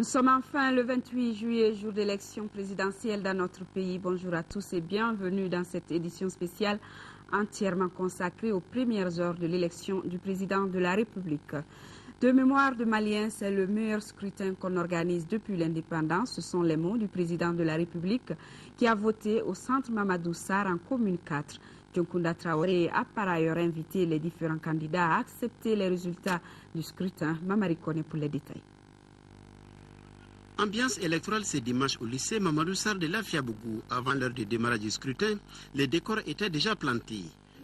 Nous sommes enfin le 28 juillet, jour d'élection présidentielle dans notre pays. Bonjour à tous et bienvenue dans cette édition spéciale entièrement consacrée aux premières heures de l'élection du président de la République. De mémoire de Maliens, c'est le meilleur scrutin qu'on organise depuis l'indépendance. Ce sont les mots du président de la République qui a voté au centre Mamadou Sarr en commune 4. Dioncounda Traoré a par ailleurs invité les différents candidats à accepter les résultats du scrutin. Mamari Kone pour les détails. Ambiance électorale ce dimanche au lycée Mamadou Sarr de Lafiabougou. Avant l'heure de démarrage du scrutin, les décors étaient déjà plantés.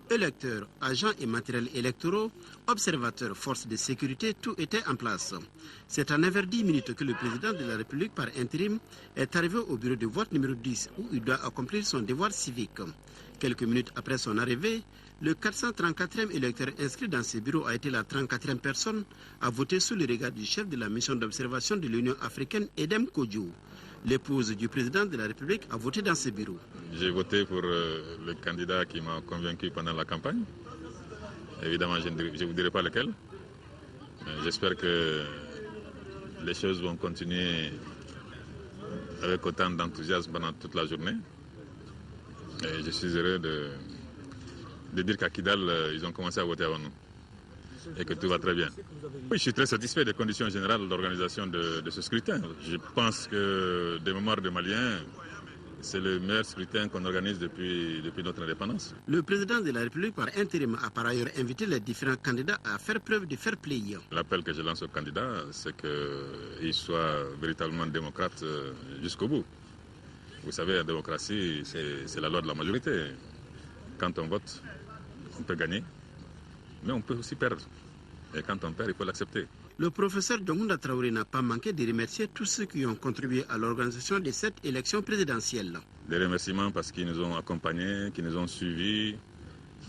Électeurs, agents et matériels électoraux, observateurs, forces de sécurité, tout était en place. C'est à 9h10 minutes que le président de la République par intérim est arrivé au bureau de vote numéro 10 où il doit accomplir son devoir civique. Quelques minutes après son arrivée, le 434e électeur inscrit dans ce bureau a été la 34e personne à voter sous le regard du chef de la mission d'observation de l'Union africaine, Edem Kodjo. L'épouse du président de la République a voté dans ce bureau. J'ai voté pour le candidat qui m'a convaincu pendant la campagne. Évidemment, je ne vous dirai pas lequel. J'espère que les choses vont continuer avec autant d'enthousiasme pendant toute la journée. Et je suis heureux de dire qu'à Kidal, ils ont commencé à voter avant nous et que tout va très bien. Oui, je suis très satisfait des conditions générales d'organisation de ce scrutin. Je pense que des mémoires de Maliens, c'est le meilleur scrutin qu'on organise depuis notre indépendance. Le président de la République par intérim a par ailleurs invité les différents candidats à faire preuve de fair play. L'appel que je lance aux candidats, c'est qu'ils soient véritablement démocrates jusqu'au bout. Vous savez, la démocratie, c'est la loi de la majorité. Quand on vote, on peut gagner, mais on peut aussi perdre. Et quand on perd, il faut l'accepter. Le professeur Dioncounda Traoré n'a pas manqué de remercier tous ceux qui ont contribué à l'organisation de cette élection présidentielle. Des remerciements parce qu'ils nous ont accompagnés, qu'ils nous ont suivis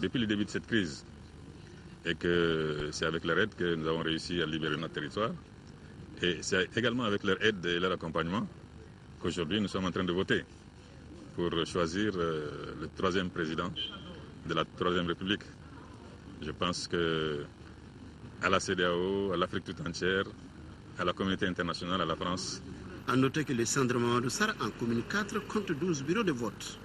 depuis le début de cette crise. Et que c'est avec leur aide que nous avons réussi à libérer notre territoire. Et c'est également avec leur aide et leur accompagnement qu'aujourd'hui nous sommes en train de voter pour choisir le troisième président de la Troisième République. Je pense que à la CEDEAO, à l'Afrique tout entière, à la communauté internationale, à la France. A noter que le centre Mamadou Sarr en commune 4 compte 12 bureaux de vote.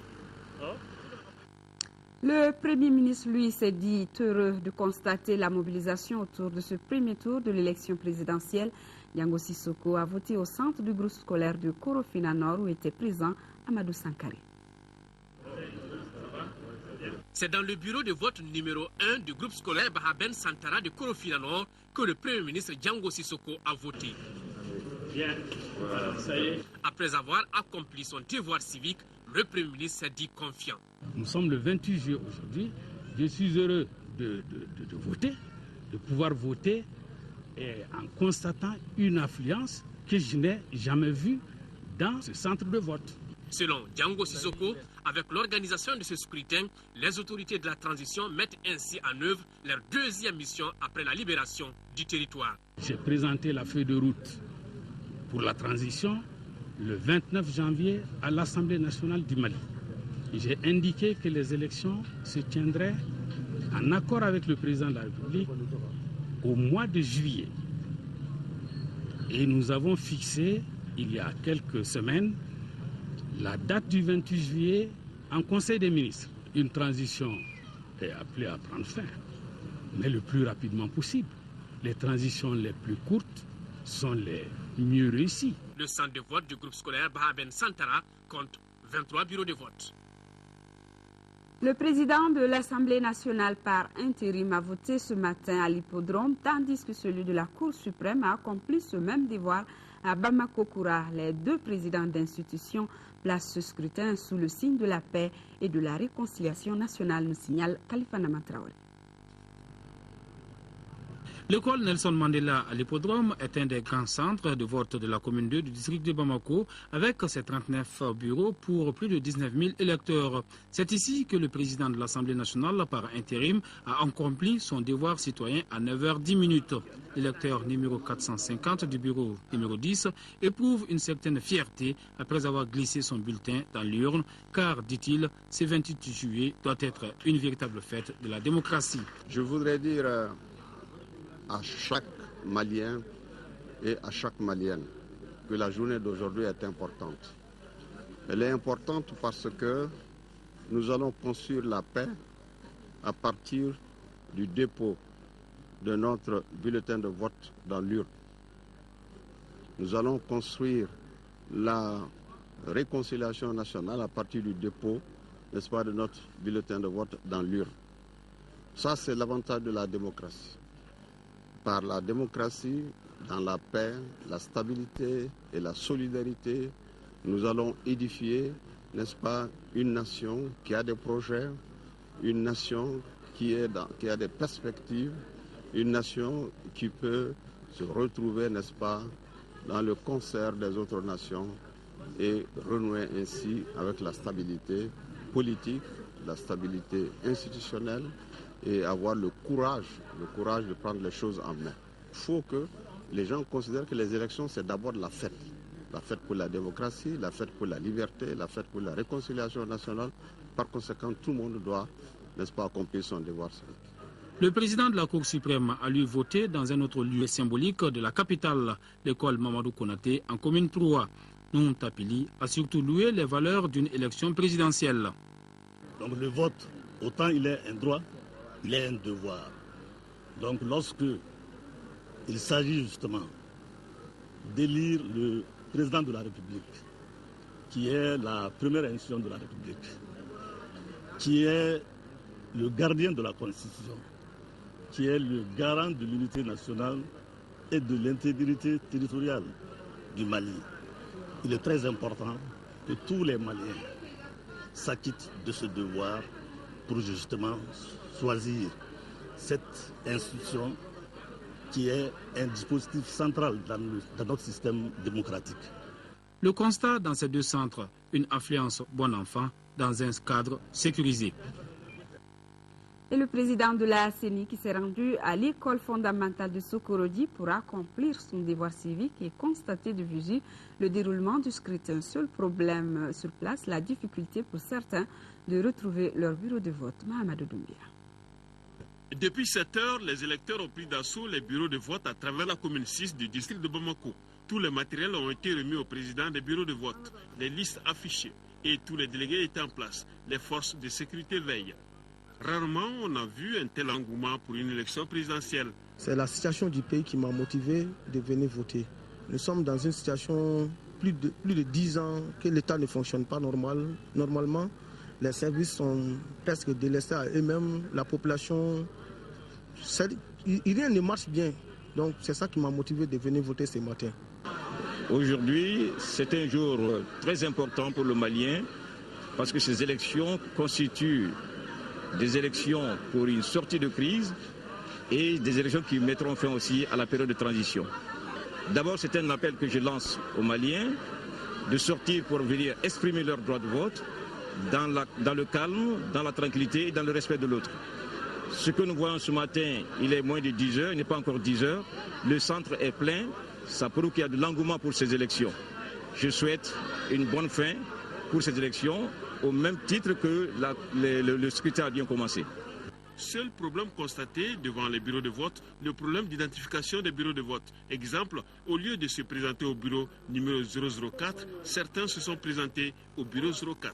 Le Premier ministre, lui, s'est dit heureux de constater la mobilisation autour de ce premier tour de l'élection présidentielle. Yango Sissoko a voté au centre du groupe scolaire de Korofina Nord où était présent Amadou Sankari. C'est dans le bureau de vote numéro 1 du groupe scolaire Bahaben Santara de Korofina Nord que le Premier ministre Yango Sissoko a voté. Bien, voilà, ça y est. Après avoir accompli son devoir civique, le Premier ministre s'est dit confiant. Nous sommes le 28 juillet aujourd'hui. Je suis heureux de voter, de pouvoir voter et en constatant une affluence que je n'ai jamais vue dans ce centre de vote. Selon Django Sissoko, avec l'organisation de ce scrutin, les autorités de la transition mettent ainsi en œuvre leur deuxième mission après la libération du territoire. J'ai présenté la feuille de route pour la transition le 29 janvier à l'Assemblée nationale du Mali. J'ai indiqué que les élections se tiendraient en accord avec le président de la République au mois de juillet. Et nous avons fixé, il y a quelques semaines, la date du 28 juillet en Conseil des ministres. Une transition est appelée à prendre fin, mais le plus rapidement possible. Les transitions les plus courtes sont les mieux réussies. Le centre de vote du groupe scolaire Bahaben Santara compte 23 bureaux de vote. Le président de l'Assemblée nationale par intérim a voté ce matin à l'hippodrome, tandis que celui de la Cour suprême a accompli ce même devoir à Bamako-Koura. Les deux présidents d'institutions placent ce scrutin sous le signe de la paix et de la réconciliation nationale, nous signale Khalifa Namatraoui. L'école Nelson Mandela à l'hippodrome est un des grands centres de vote de la commune 2 du district de Bamako avec ses 39 bureaux pour plus de 19 000 électeurs. C'est ici que le président de l'Assemblée nationale par intérim a accompli son devoir citoyen à 9h10. L'électeur numéro 450 du bureau numéro 10 éprouve une certaine fierté après avoir glissé son bulletin dans l'urne car, dit-il, ce 28 juillet doit être une véritable fête de la démocratie. Je voudrais dire à chaque Malien et à chaque Malienne que la journée d'aujourd'hui est importante. Elle est importante parce que nous allons construire la paix à partir du dépôt de notre bulletin de vote dans l'urne. Nous allons construire la réconciliation nationale à partir du dépôt, n'est-ce pas, de notre bulletin de vote dans l'urne. Ça, c'est l'avantage de la démocratie. Par la démocratie, dans la paix, la stabilité et la solidarité, nous allons édifier, n'est-ce pas, une nation qui a des projets, une nation qui a des perspectives, une nation qui peut se retrouver, n'est-ce pas, dans le concert des autres nations et renouer ainsi avec la stabilité politique, la stabilité institutionnelle et avoir le courage de prendre les choses en main. Il faut que les gens considèrent que les élections, c'est d'abord la fête pour la démocratie, la fête pour la liberté, la fête pour la réconciliation nationale. Par conséquent, tout le monde doit, n'est-ce pas, accomplir son devoir civique. Le président de la Cour suprême a lui voté dans un autre lieu symbolique de la capitale, l'école Mamadou Konaté, en commune 3. Nounou Tapili a surtout loué les valeurs d'une élection présidentielle. Donc le vote, autant il est un droit, il est un devoir. Donc lorsque il s'agit justement d'élire le président de la République, qui est la première institution de la République, qui est le gardien de la Constitution, qui est le garant de l'unité nationale et de l'intégrité territoriale du Mali. Il est très important que tous les Maliens s'acquittent de ce devoir pour justement choisir cette institution qui est un dispositif central dans notre système démocratique. Le constat dans ces deux centres, une affluence bon enfant dans un cadre sécurisé. Et le président de la CENI qui s'est rendu à l'école fondamentale de Sokorodi pour accomplir son devoir civique et constater de visu le déroulement du scrutin. Seul problème sur place, la difficulté pour certains de retrouver leur bureau de vote. Mahamadou Doumbia. Depuis 7 heures, les électeurs ont pris d'assaut les bureaux de vote à travers la commune 6 du district de Bamako. Tous les matériels ont été remis au président des bureaux de vote, les listes affichées et tous les délégués étaient en place. Les forces de sécurité veillent. Rarement on a vu un tel engouement pour une élection présidentielle. C'est la situation du pays qui m'a motivé de venir voter. Nous sommes dans une situation plus de 10 ans que l'État ne fonctionne pas normalement. Les services sont presque délaissés à eux-mêmes. La population, rien ne marche bien. Donc c'est ça qui m'a motivé de venir voter ce matin. Aujourd'hui, c'est un jour très important pour le Malien parce que ces élections constituent des élections pour une sortie de crise et des élections qui mettront fin aussi à la période de transition. D'abord, c'est un appel que je lance aux Maliens de sortir pour venir exprimer leur droit de vote dans le calme, dans la tranquillité et dans le respect de l'autre. Ce que nous voyons ce matin, il est moins de 10 heures, il n'est pas encore 10 heures. Le centre est plein, ça prouve qu'il y a de l'engouement pour ces élections. Je souhaite une bonne fin pour ces élections, au même titre que le scrutin a bien commencé. Seul problème constaté devant les bureaux de vote, le problème d'identification des bureaux de vote. Exemple, au lieu de se présenter au bureau numéro 004, certains se sont présentés au bureau 04.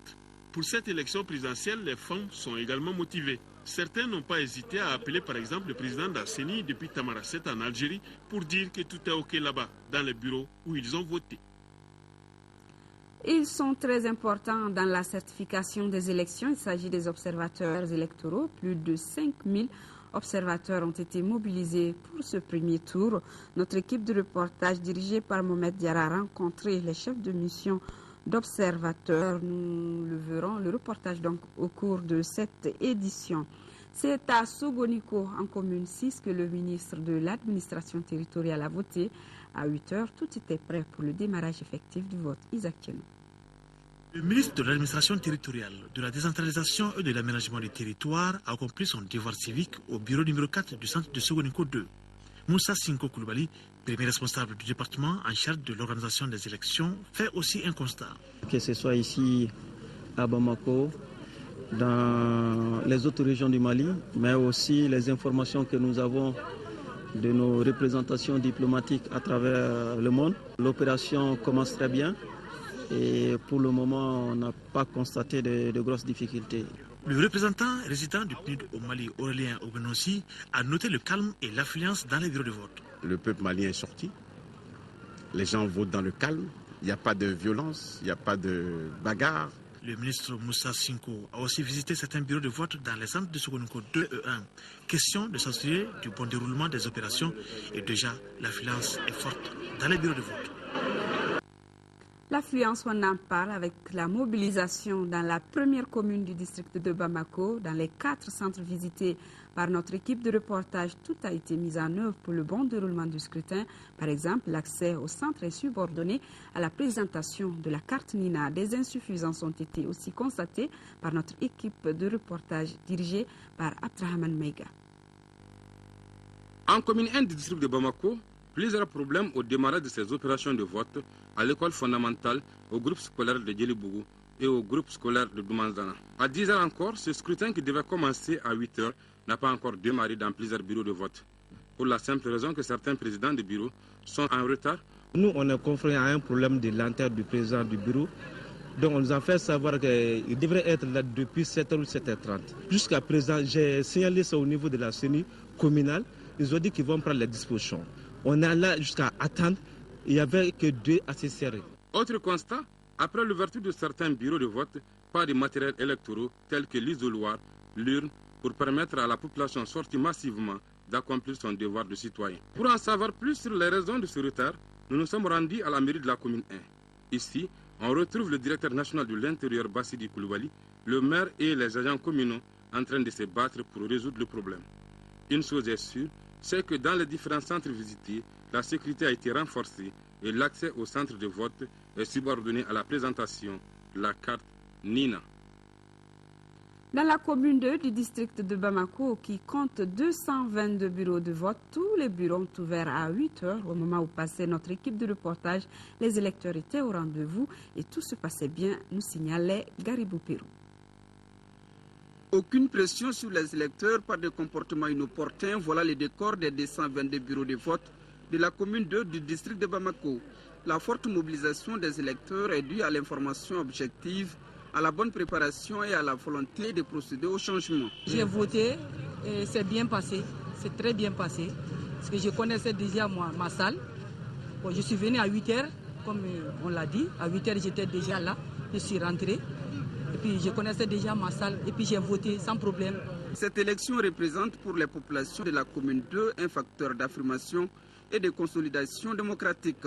Pour cette élection présidentielle, les femmes sont également motivées. Certains n'ont pas hésité à appeler par exemple le président de la CENI depuis Tamaracet en Algérie pour dire que tout est OK là-bas, dans les bureaux où ils ont voté. Ils sont très importants dans la certification des élections. Il s'agit des observateurs électoraux. Plus de 5000 observateurs ont été mobilisés pour ce premier tour. Notre équipe de reportage dirigée par Mohamed Diarra a rencontré les chefs de mission d'observateurs. Nous le verrons, le reportage donc au cours de cette édition. C'est à Sogoniko, en commune 6, que le ministre de l'administration territoriale a voté. À 8 heures, tout était prêt pour le démarrage effectif du vote. Isaac Tchenou. Le ministre de l'administration territoriale, de la décentralisation et de l'aménagement des territoires a accompli son devoir civique au bureau numéro 4 du centre de Sogoniko 2. Moussa Sinko Koulibaly, premier responsable du département en charge de l'organisation des élections, fait aussi un constat. Que ce soit ici à Bamako, dans les autres régions du Mali, mais aussi les informations que nous avons de nos représentations diplomatiques à travers le monde. L'opération commence très bien et pour le moment, on n'a pas constaté de grosses difficultés. Le représentant résident du PNUD au Mali, Aurélien Obenossi, a noté le calme et l'affluence dans les bureaux de vote. Le peuple malien est sorti. Les gens votent dans le calme. Il n'y a pas de violence, il n'y a pas de bagarre. Le ministre Moussa Sinko a aussi visité certains bureaux de vote dans les centres de Sogoniko 2 et 1. Question de s'assurer du bon déroulement des opérations et déjà l'affluence est forte dans les bureaux de vote. L'affluence, on en parle avec la mobilisation dans la première commune du district de Bamako. Dans les 4 centres visités par notre équipe de reportage, tout a été mis en œuvre pour le bon déroulement du scrutin. Par exemple, l'accès au centre est subordonné à la présentation de la carte NINA. Des insuffisances ont été aussi constatées par notre équipe de reportage dirigée par Abdrahman Meiga. En commune 1 du district de Bamako, plusieurs problèmes au démarrage de ces opérations de vote à l'école fondamentale, au groupe scolaire de Djelibougou et au groupe scolaire de Doumanzana. À 10 h encore, ce scrutin qui devait commencer à 8 h n'a pas encore démarré dans plusieurs bureaux de vote. Pour la simple raison que certains présidents de bureaux sont en retard. Nous, on est confrontés à un problème de lenteur du président du bureau. Donc on nous a fait savoir qu'il devrait être là depuis 7 h ou 7 h 30. Jusqu'à présent, j'ai signalé ça au niveau de la CENI communale. Ils ont dit qu'ils vont prendre les dispositions. On est là jusqu'à attendre. Il n'y avait que 2 assez serrés. Autre constat, après l'ouverture de certains bureaux de vote, pas de matériel électoraux tels que l'isoloir, l'urne, pour permettre à la population sortie massivement d'accomplir son devoir de citoyen. Pour en savoir plus sur les raisons de ce retard, nous nous sommes rendus à la mairie de la commune 1. Ici, on retrouve le directeur national de l'Intérieur, Bassidi Koulibaly, le maire et les agents communaux en train de se battre pour résoudre le problème. Une chose est sûre, c'est que dans les différents centres visités, la sécurité a été renforcée et l'accès au centre de vote est subordonné à la présentation de la carte NINA. Dans la commune 2 du district de Bamako, qui compte 222 bureaux de vote, tous les bureaux ont ouvert à 8 h. Au moment où passait notre équipe de reportage, les électeurs étaient au rendez-vous et tout se passait bien, nous signalait Garibou Pérou. Aucune pression sur les électeurs, pas de comportement inopportun. Voilà le décor des 222 bureaux de vote de la commune 2 du district de Bamako. La forte mobilisation des électeurs est due à l'information objective, à la bonne préparation et à la volonté de procéder au changement. J'ai voté et c'est bien passé, c'est très bien passé. Parce que je connaissais déjà ma salle. Bon, je suis venu à 8 h, comme on l'a dit. À 8 h, j'étais déjà là, je suis rentré. Et puis je connaissais déjà ma salle et puis j'ai voté sans problème. Cette élection représente pour les populations de la commune 2 un facteur d'affirmation et de consolidation démocratique.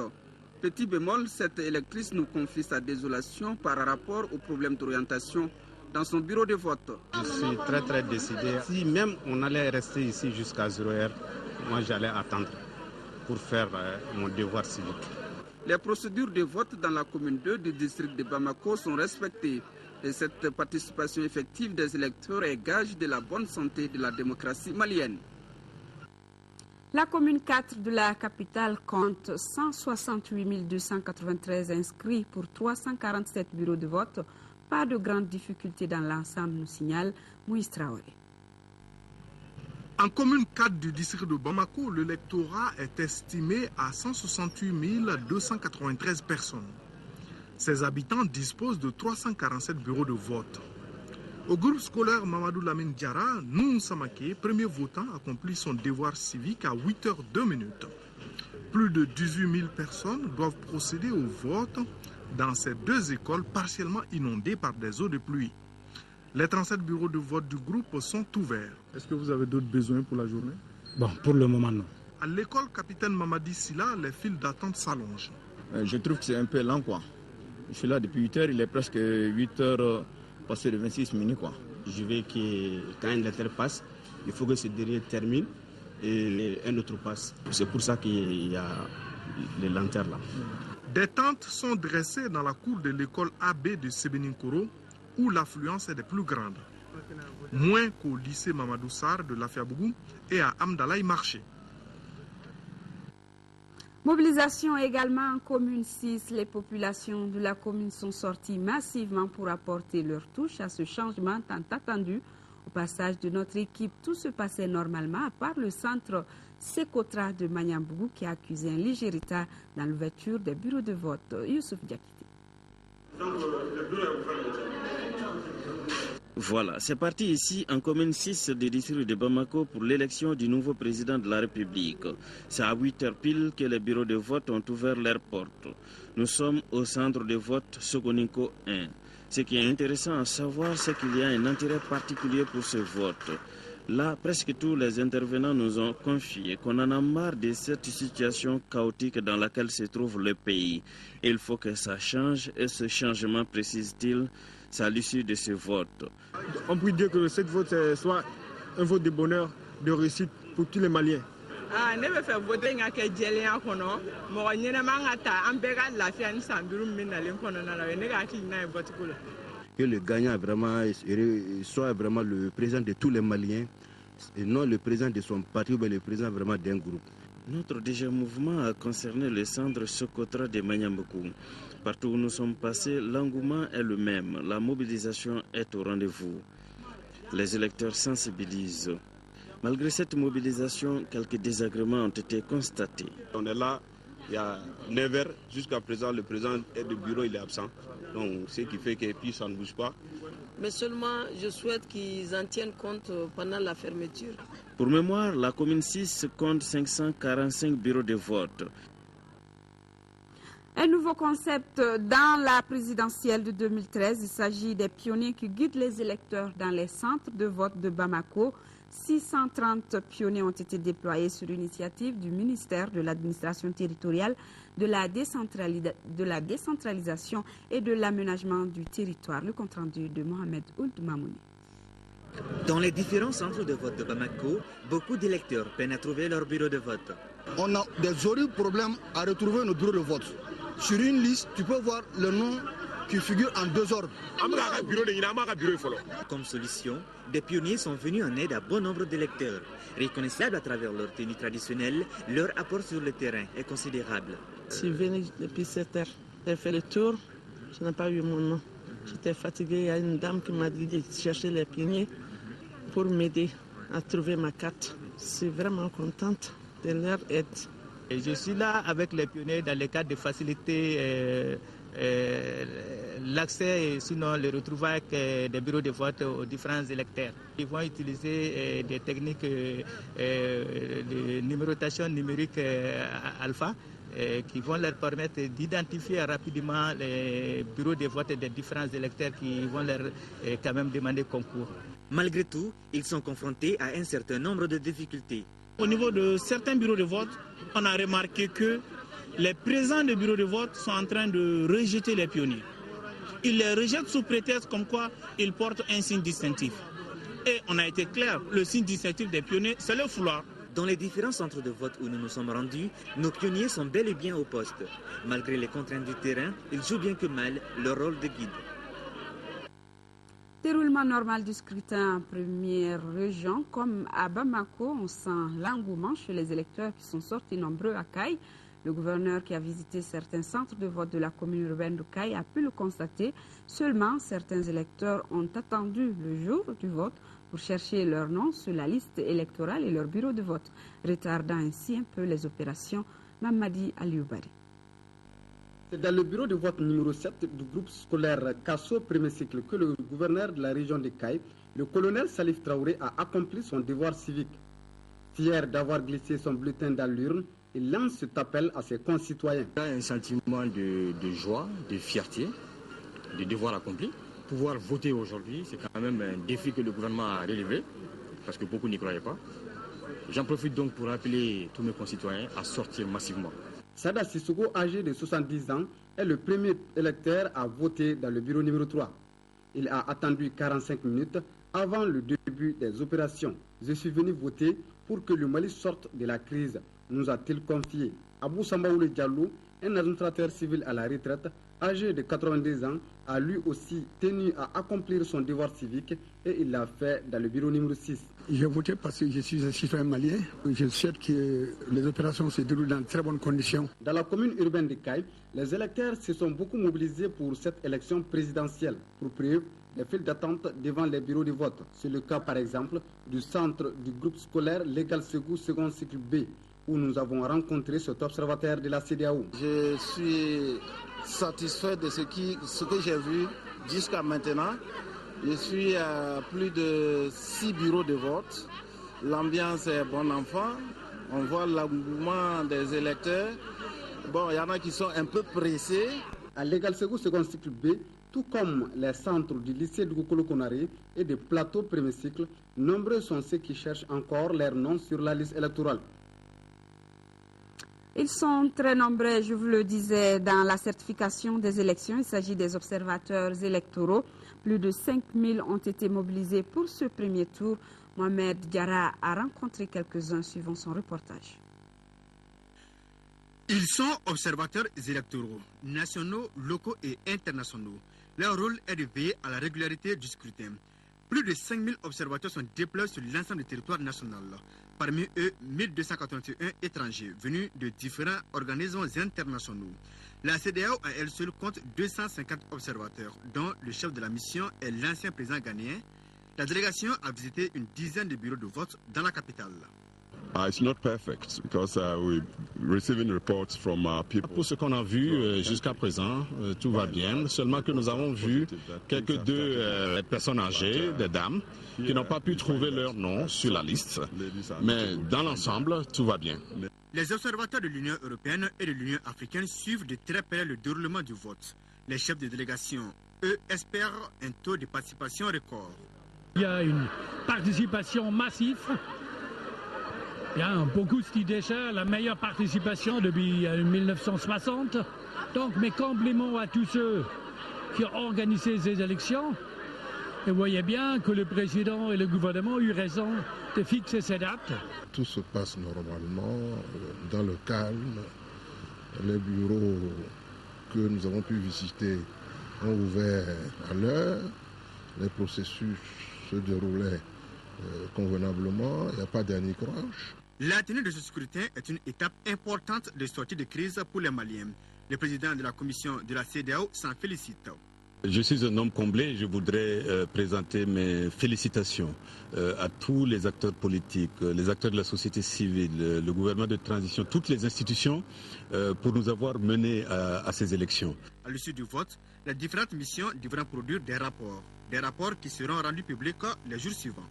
Petit bémol, cette électrice nous confie sa désolation par rapport aux problèmes d'orientation dans son bureau de vote. Je suis très décidé. Si même on allait rester ici jusqu'à 0 h, moi j'allais attendre pour faire mon devoir civique. Les procédures de vote dans la commune 2 du district de Bamako sont respectées. Et cette participation effective des électeurs est gage de la bonne santé de la démocratie malienne. La commune 4 de la capitale compte 168 293 inscrits pour 347 bureaux de vote. Pas de grandes difficultés dans l'ensemble, nous signale Moïse Traoré. En commune 4 du district de Bamako, l'électorat est estimé à 168 293 personnes. Ses habitants disposent de 347 bureaux de vote. Au groupe scolaire Mamadou Lamine Diara, Noun Samake, premier votant, accomplit son devoir civique à 8 h 2 minutes. Plus de 18 000 personnes doivent procéder au vote dans ces 2 écoles partiellement inondées par des eaux de pluie. Les 37 bureaux de vote du groupe sont ouverts. Est-ce que vous avez d'autres besoins pour la journée? Bon, pour le moment, non. À l'école Capitaine Mamadi Silla, les files d'attente s'allongent. Je trouve que c'est un peu lent, quoi. Je suis là depuis 8 h, il est presque 8 h passé de 26 minutes, quoi. Je veux que quand un lettre passe, il faut que ce dernier termine et un autre passe. C'est pour ça qu'il y a les lanternes là. Des tentes sont dressées dans la cour de l'école AB de Sebeninkoro, où l'affluence est des plus grandes. Moins qu'au lycée Mamadou Sarr de Lafiabougou et à Amdalaï Marché. Mobilisation également en commune 6. Les populations de la commune sont sorties massivement pour apporter leur touche à ce changement tant attendu Au passage de notre équipe, tout se passait normalement, à part le centre Sekotra de Manyambougou qui a accusé un léger retard dans l'ouverture des bureaux de vote. Youssouf Diakité. Voilà, c'est parti ici en commune 6 du district de Bamako pour l'élection du nouveau président de la République. C'est à 8h pile que les bureaux de vote ont ouvert leurs portes. Nous sommes au centre de vote Sogoninko 1. Ce qui est intéressant à savoir, c'est qu'il y a un intérêt particulier pour ce vote. Là, presque tous les intervenants nous ont confié qu'on en a marre de cette situation chaotique dans laquelle se trouve le pays. Il faut que ça change et ce changement, précise-t-il, c'est à l'issue de ce vote. On peut dire que ce vote soit un vote de bonheur, de réussite pour tous les Maliens. Que le gagnant vraiment soit vraiment le président de tous les Maliens et non le président de son parti, mais le président vraiment d'un groupe. Notre déjà mouvement a concerné le centre Sokotra de Manyambougou. Partout où nous sommes passés, l'engouement est le même. La mobilisation est au rendez-vous. Les électeurs sensibilisent. Malgré cette mobilisation, quelques désagréments ont été constatés. On est là, il y a 9h, jusqu'à présent, le président du bureau il est absent. Donc, ce qui fait que puis ça ne bouge pas. Mais seulement, je souhaite qu'ils en tiennent compte pendant la fermeture. Pour mémoire, la commune 6 compte 545 bureaux de vote. Un nouveau concept dans la présidentielle de 2013. Il s'agit des pionniers qui guident les électeurs dans les centres de vote de Bamako. 630 pionniers ont été déployés sur l'initiative du ministère de l'administration territoriale, de la décentralisation et de l'aménagement du territoire. Le compte-rendu de Mohamed Ould Mamouni. Dans les différents centres de vote de Bamako, beaucoup d'électeurs peinent à trouver leur bureau de vote. On a des horribles problèmes à retrouver nos bureaux de vote. Sur une liste, tu peux voir le nom qui figure en 2 ordres. Comme solution, des pionniers sont venus en aide à bon nombre d'électeurs. Reconnaissables à travers leur tenue traditionnelle, leur apport sur le terrain est considérable. Je suis venu depuis 7 heures. J'ai fait le tour, je n'ai pas eu mon nom. J'étais fatigué, il y a une dame qui m'a dit de chercher les pionniers pour m'aider à trouver ma carte. Je suis vraiment contente de leur aide. Et je suis là avec les pionniers dans le cadre de faciliter l'accès et sinon le retrouvailles des bureaux de vote aux différents électeurs. Ils vont utiliser des techniques de numérotation numérique alpha qui vont leur permettre d'identifier rapidement les bureaux de vote des différents électeurs qui vont leur quand même demander concours. Malgré tout, ils sont confrontés à un certain nombre de difficultés. Au niveau de certains bureaux de vote, on a remarqué que les présents des bureaux de vote sont en train de rejeter les pionniers. Ils les rejettent sous prétexte comme quoi ils portent un signe distinctif. Et on a été clair, le signe distinctif des pionniers, c'est le foulard. Dans les différents centres de vote où nous nous sommes rendus, nos pionniers sont bel et bien au poste. Malgré les contraintes du terrain, ils jouent bien que mal leur rôle de guide. Déroulement normal du scrutin en première région, comme à Bamako, on sent l'engouement chez les électeurs qui sont sortis nombreux à Kaï. Le gouverneur qui a visité certains centres de vote de la commune urbaine de Kaï a pu le constater. Seulement, certains électeurs ont attendu le jour du vote pour chercher leur nom sur la liste électorale et leur bureau de vote, retardant ainsi un peu les opérations. Mamadi Alioubari. C'est dans le bureau de vote numéro 7 du groupe scolaire Kasso premier cycle que le gouverneur de la région de Kaï, le colonel Salif Traoré, a accompli son devoir civique. Fier d'avoir glissé son bulletin dans l'urne, il lance cet appel à ses concitoyens. Il y a un sentiment de joie, de fierté, de devoir accompli. Pouvoir voter aujourd'hui, c'est quand même un défi que le gouvernement a relevé, parce que beaucoup n'y croyaient pas. J'en profite donc pour appeler tous mes concitoyens à sortir massivement. Sada Sissoko, âgé de 70 ans, est le premier électeur à voter dans le bureau numéro 3. Il a attendu 45 minutes avant le début des opérations. Je suis venu voter pour que le Mali sorte de la crise, nous a-t-il confié. Abou Sambaoule Diallo, un administrateur civil à la retraite, âgé de 82 ans, a lui aussi tenu à accomplir son devoir civique et il l'a fait dans le bureau numéro 6. J'ai voté parce que je suis un citoyen malien. Je souhaite que les opérations se déroulent dans de très bonnes conditions. Dans la commune urbaine de Caille, les électeurs se sont beaucoup mobilisés pour cette élection présidentielle. Pour preuve, les files d'attente devant les bureaux de vote. C'est le cas par exemple du centre du groupe scolaire Légal Ségou second cycle B, où nous avons rencontré cet observateur de la CEDEAO. Je suis satisfait de ce que j'ai vu jusqu'à maintenant. Je suis à plus de 6 bureaux de vote. L'ambiance est bon enfant. On voit l'engouement des électeurs. Bon, il y en a qui sont un peu pressés. À Légal Ségou second cycle B, tout comme les centres du lycée de Gokolo-Konaré et des plateaux premier cycle, nombreux sont ceux qui cherchent encore leur nom sur la liste électorale. Ils sont très nombreux, je vous le disais, dans la certification des élections. Il s'agit des observateurs électoraux. Plus de 5000 ont été mobilisés pour ce premier tour. Mohamed Diarra a rencontré quelques-uns suivant son reportage. Ils sont observateurs électoraux, nationaux, locaux et internationaux. Leur rôle est de veiller à la régularité du scrutin. Plus de 5000 observateurs sont déployés sur l'ensemble du territoire national. Parmi eux, 1281 étrangers venus de différents organismes internationaux. La CEDEAO à elle seule compte 250 observateurs, dont le chef de la mission est l'ancien président ghanéen. La délégation a visité une dizaine de bureaux de vote dans la capitale. It's not perfect because we're receiving reports from people. Pour ce qu'on a vu jusqu'à présent, tout va bien. Seulement que nous avons vu quelques deux personnes âgées, des dames, qui n'ont pas pu trouver leur nom sur la liste. Mais dans l'ensemble, tout va bien. Les observateurs de l'Union européenne et de l'Union africaine suivent de très près le déroulement du vote. Les chefs de délégation, eux, espèrent un taux de participation record. Il y a une participation massive. Il y a beaucoup qui déjà la meilleure participation depuis 1960. Donc mes compliments à tous ceux qui ont organisé ces élections. Et vous voyez bien que le président et le gouvernement ont eu raison de fixer ces dates. Tout se passe normalement, dans le calme. Les bureaux que nous avons pu visiter ont ouvert à l'heure. Les processus se déroulaient convenablement. Il n'y a pas d'anicroche. La tenue de ce scrutin est une étape importante de sortie de crise pour les Maliens. Le président de la commission de la CEDEAO s'en félicite. Je suis un homme comblé. Je voudrais présenter mes félicitations à tous les acteurs politiques, les acteurs de la société civile, le gouvernement de transition, toutes les institutions pour nous avoir menés à ces élections. À l'issue du vote, les différentes missions devront produire des rapports qui seront rendus publics les jours suivants.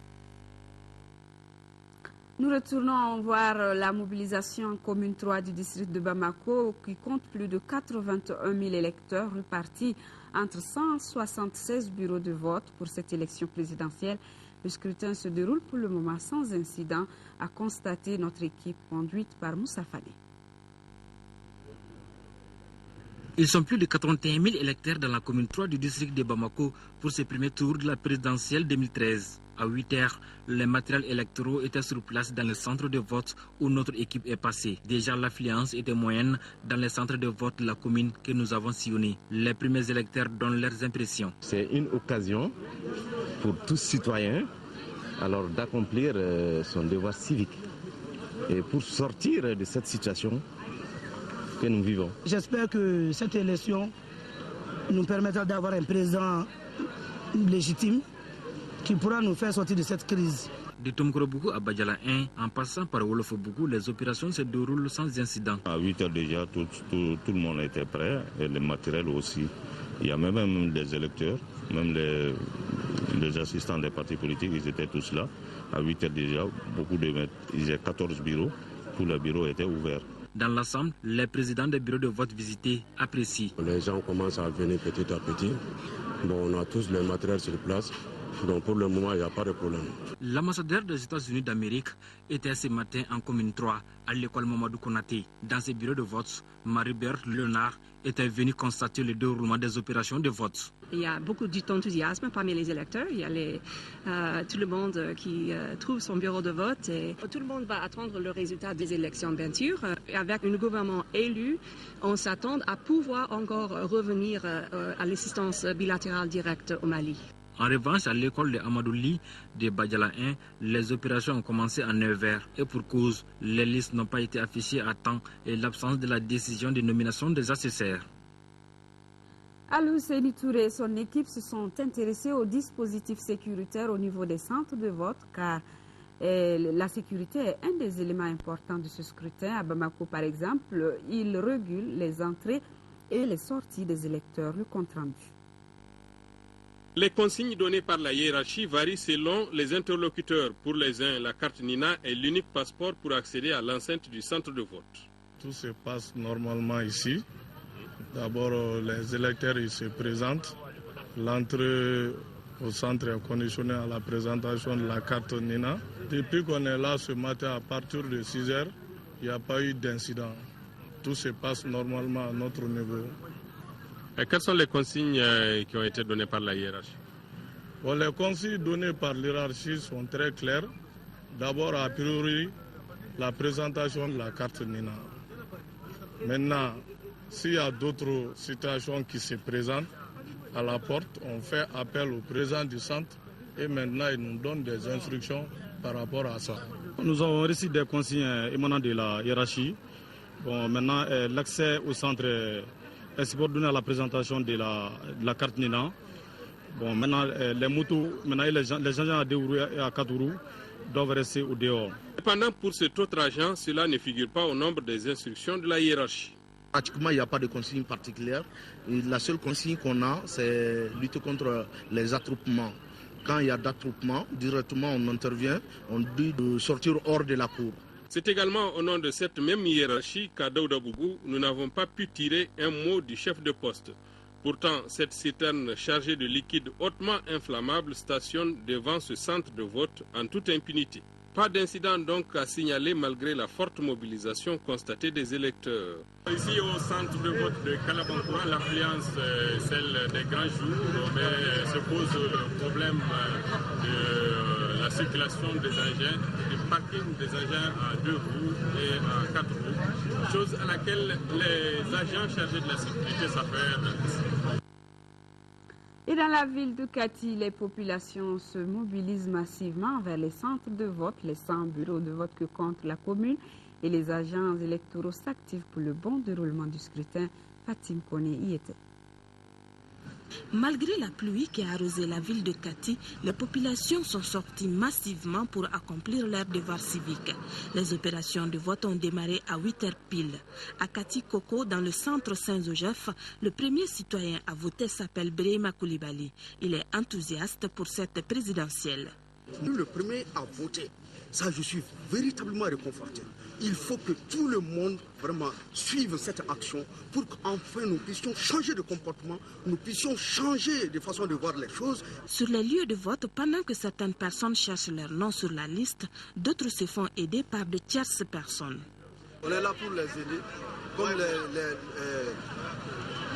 Nous retournons voir la mobilisation en commune 3 du district de Bamako qui compte plus de 81 000 électeurs répartis entre 176 bureaux de vote pour cette élection présidentielle. Le scrutin se déroule pour le moment sans incident, a constaté notre équipe conduite par Moussa Fane. Ils sont plus de 81 000 électeurs dans la commune 3 du district de Bamako pour ce premier tour de la présidentielle 2013. À 8 heures, les matériels électoraux étaient sur place dans le centre de vote où notre équipe est passée. Déjà, l'affluence était moyenne dans les centres de vote de la commune que nous avons sillonnés. Les premiers électeurs donnent leurs impressions. C'est une occasion pour tout citoyen alors d'accomplir son devoir civique et pour sortir de cette situation que nous vivons. J'espère que cette élection nous permettra d'avoir un président légitime qui pourra nous faire sortir de cette crise. De Tomkorobougou à Badjala 1, en passant par Wolofobougou, les opérations se déroulent sans incident. À 8 heures déjà, tout le monde était prêt, et le matériel aussi. Il y a même des électeurs, même les assistants des partis politiques, ils étaient tous là. À 8 heures déjà, il y a 14 bureaux, tous les bureaux étaient ouverts. Dans l'ensemble, les présidents des bureaux de vote visités apprécient. Les gens commencent à venir petit à petit. Bon, on a tous le matériel sur place. Donc pour le moment, il n'y a pas de problème. L'ambassadeur des États-Unis d'Amérique était ce matin en commune 3 à l'école Mamadou Konaté. Dans ses bureaux de vote, Marie-Berthe Léonard étaient venus constater le déroulement des opérations de vote. Il y a beaucoup d'enthousiasme parmi les électeurs. Il y a tout le monde qui trouve son bureau de vote et tout le monde va attendre le résultat des élections, bien sûr. Avec un gouvernement élu, on s'attend à pouvoir encore revenir à l'assistance bilatérale directe au Mali. En revanche, à l'école de Amadouli de Badiala 1, les opérations ont commencé à 9h et pour cause, les listes n'ont pas été affichées à temps et l'absence de la décision de nomination des assesseurs. Alou Seyni Touré et son équipe se sont intéressés aux dispositifs sécuritaires au niveau des centres de vote car la sécurité est un des éléments importants de ce scrutin. À Bamako, par exemple, il régule les entrées et les sorties des électeurs. Le compte rendu. Les consignes données par la hiérarchie varient selon les interlocuteurs. Pour les uns, la carte Nina est l'unique passeport pour accéder à l'enceinte du centre de vote. Tout se passe normalement ici. D'abord, les électeurs ils se présentent. L'entrée au centre est conditionnée à la présentation de la carte Nina. Depuis qu'on est là ce matin à partir de 6h, il n'y a pas eu d'incident. Tout se passe normalement à notre niveau. Et quelles sont les consignes qui ont été données par la hiérarchie? Les consignes données par l'hiérarchie sont très claires. D'abord, a priori, la présentation de la carte Nina. Maintenant, s'il y a d'autres situations qui se présentent à la porte, on fait appel au président du centre et maintenant il nous donne des instructions par rapport à ça. Nous avons reçu des consignes émanant de la hiérarchie. Maintenant, l'accès au centre est subordonné à la présentation de la carte Nina. Maintenant, les motos, les gens à 2 roues et à 4 roues doivent rester au dehors. Cependant, pour cet autre agent, cela ne figure pas au nombre des instructions de la hiérarchie. Pratiquement, il n'y a pas de consigne particulière. Et la seule consigne qu'on a, c'est lutter contre les attroupements. Quand il y a d'attroupement, directement on intervient, on dit de sortir hors de la cour. C'est également au nom de cette même hiérarchie qu'à Daouda Bougou, nous n'avons pas pu tirer un mot du chef de poste. Pourtant, cette citerne chargée de liquide hautement inflammable stationne devant ce centre de vote en toute impunité. Pas d'incident donc à signaler malgré la forte mobilisation constatée des électeurs. Ici au centre de vote de Kalabankoura, l'affluence celle des grands jours, mais se pose le problème de la circulation des engins, du parking des engins à 2 roues et à 4 roues, chose à laquelle les agents chargés de la sécurité s'affairent. Et dans la ville de Kati, les populations se mobilisent massivement vers les centres de vote, les 100 bureaux de vote que compte la commune et les agents électoraux s'activent pour le bon déroulement du scrutin. Fatim Kone y était. Malgré la pluie qui a arrosé la ville de Kati, les populations sont sorties massivement pour accomplir leur devoir civique. Les opérations de vote ont démarré à 8h pile. À Kati Koko, dans le centre Saint-Joseph, le premier citoyen à voter s'appelle Brema Koulibaly. Il est enthousiaste pour cette présidentielle. Le premier à voter, ça je suis véritablement réconforté. Il faut que tout le monde vraiment suive cette action pour qu'enfin nous puissions changer de comportement, nous puissions changer de façon de voir les choses. Sur les lieux de vote, pendant que certaines personnes cherchent leur nom sur la liste, d'autres se font aider par de tierces personnes. On est là pour les aider, comme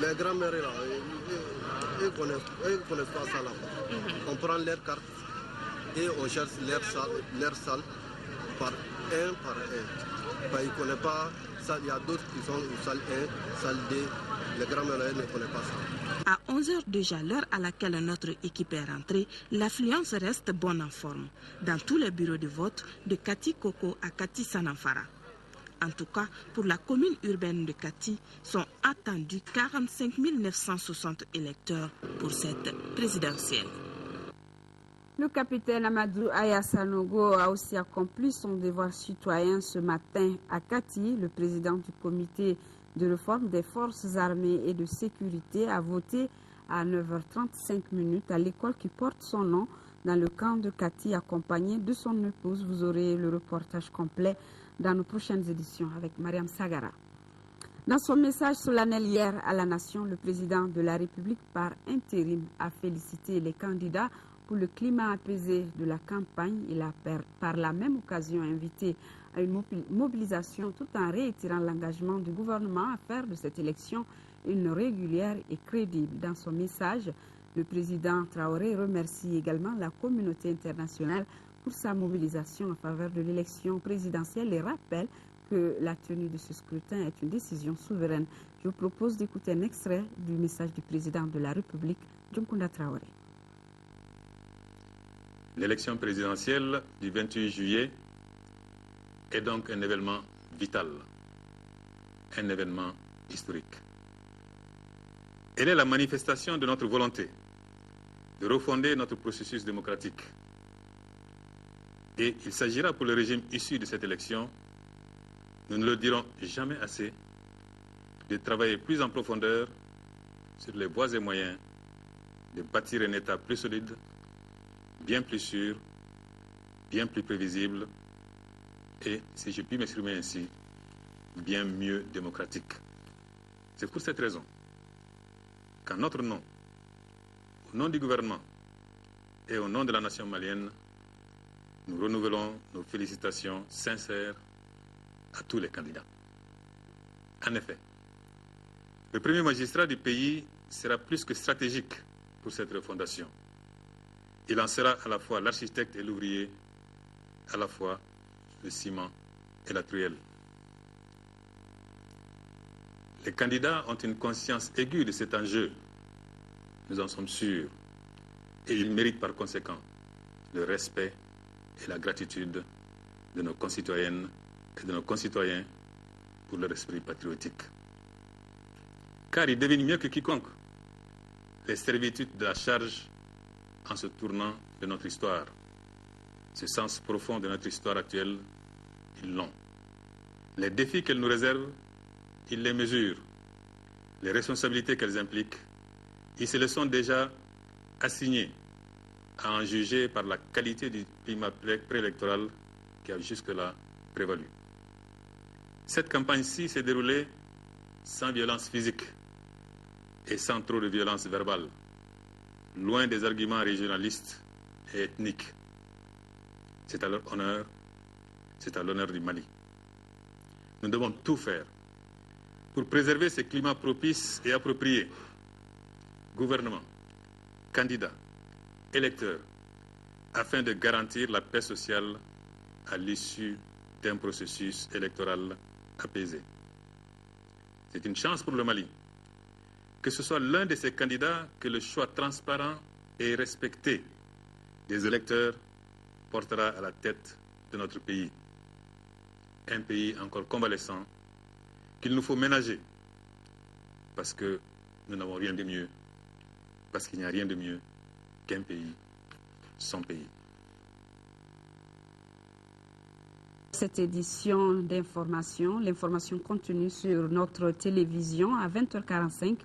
les grands-mères là, ils connaissent pas ça là. On prend leur carte et on cherche leur salle par un. Ils ne connaissent pas ça. Il y a d'autres qui sont au salle 1, salle 2. Les grands-mères ne connaissent pas ça. À 11h déjà, l'heure à laquelle notre équipe est rentrée, l'affluence reste bonne en forme. Dans tous les bureaux de vote, de Kati Koko à Kati Sanamfara. En tout cas, pour la commune urbaine de Kati, sont attendus 45 960 électeurs pour cette présidentielle. Le capitaine Amadou Ayassanogo a aussi accompli son devoir citoyen ce matin à Kati. Le président du comité de réforme des forces armées et de sécurité a voté à 9h35 à l'école qui porte son nom dans le camp de Kati, accompagné de son épouse. Vous aurez le reportage complet dans nos prochaines éditions avec Mariam Sagara. Dans son message solennel hier à la nation, le président de la République par intérim a félicité les candidats pour le climat apaisé de la campagne. Il a par la même occasion invité à une mobilisation tout en réitérant l'engagement du gouvernement à faire de cette élection une régulière et crédible. Dans son message, le président Traoré remercie également la communauté internationale pour sa mobilisation en faveur de l'élection présidentielle et rappelle que la tenue de ce scrutin est une décision souveraine. Je vous propose d'écouter un extrait du message du président de la République, Dioncounda Traoré. L'élection présidentielle du 28 juillet est donc un événement vital, un événement historique. Elle est la manifestation de notre volonté de refonder notre processus démocratique. Et il s'agira pour le régime issu de cette élection, nous ne le dirons jamais assez, de travailler plus en profondeur sur les voies et moyens de bâtir un État plus solide, bien plus sûr, bien plus prévisible et, si je puis m'exprimer ainsi, bien mieux démocratique. C'est pour cette raison qu'en notre nom, au nom du gouvernement et au nom de la nation malienne, nous renouvelons nos félicitations sincères à tous les candidats. En effet, le premier magistrat du pays sera plus que stratégique pour cette refondation. Il en sera à la fois l'architecte et l'ouvrier, à la fois le ciment et la truelle. Les candidats ont une conscience aiguë de cet enjeu, nous en sommes sûrs, et ils méritent par conséquent le respect et la gratitude de nos concitoyennes et de nos concitoyens pour leur esprit patriotique. Car ils devinent mieux que quiconque les servitudes de la charge en se tournant de notre histoire. Ce sens profond de notre histoire actuelle, ils l'ont. Les défis qu'elle nous réserve, ils les mesurent. Les responsabilités qu'elles impliquent, ils se les sont déjà assignés, à en juger par la qualité du climat préélectoral qui a jusque-là prévalu. Cette campagne-ci s'est déroulée sans violence physique et sans trop de violence verbale, loin des arguments régionalistes et ethniques. C'est à leur honneur, c'est à l'honneur du Mali. Nous devons tout faire pour préserver ces climats propices et appropriés. Gouvernement, candidats, électeurs, afin de garantir la paix sociale à l'issue d'un processus électoral apaisé. C'est une chance pour le Mali que ce soit l'un de ces candidats que le choix transparent et respecté des électeurs portera à la tête de notre pays. Un pays encore convalescent qu'il nous faut ménager parce que nous n'avons rien de mieux, parce qu'il n'y a rien de mieux qu'un pays, son pays. Cette édition d'information, l'information continue sur notre télévision à 20h45,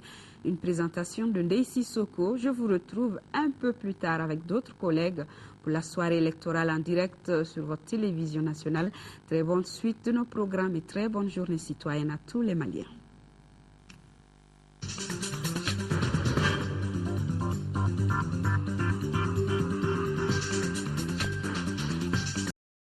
une présentation de Ndeye Sissoko. Je vous retrouve un peu plus tard avec d'autres collègues pour la soirée électorale en direct sur votre télévision nationale. Très bonne suite de nos programmes et très bonne journée citoyenne à tous les Maliens.